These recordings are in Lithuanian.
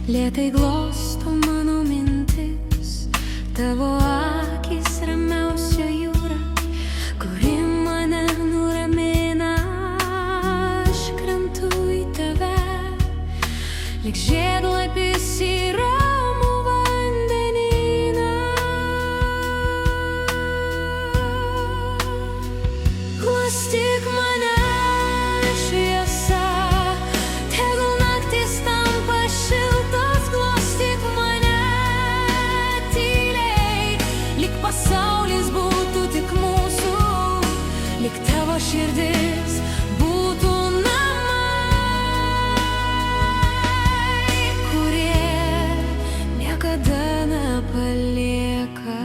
lėtai glosto mano mintis, tavo akis ramiausio jūra, kuri mane nuramina. Aš krentu į tave, lyg žiedlapis į ramų vandenyną. Glostyk mane šviesa, tegul naktis tampa šiltos. Glostyk mane tyliai, lyg pasaulis būtų tik mūsų, lyg tavo širdis būtų niekada nepalieka.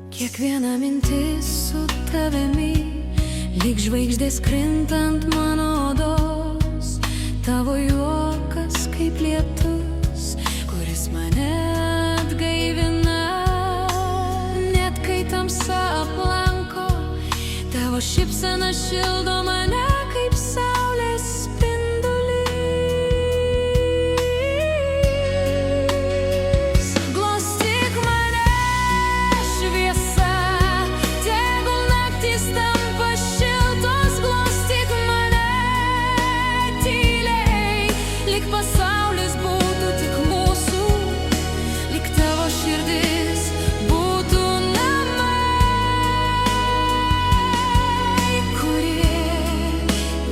Kiekviena mintis su tavimi, lyg žvaigždės krintant mano odos, tavo juokas kaip lietus, kuris mane atgaivina. Tamsa aplanko, tavo šypsena šildo mane kaip saulės spindulys. Glostyk mane šviesa, tegul naktis tampa šiltos. Glostyk mane tyliai, lyg pasaulis būtų tik mūsų, lyg tavo širdis būtų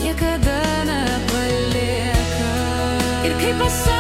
niekada nepalieka. Ir kaip pasaulis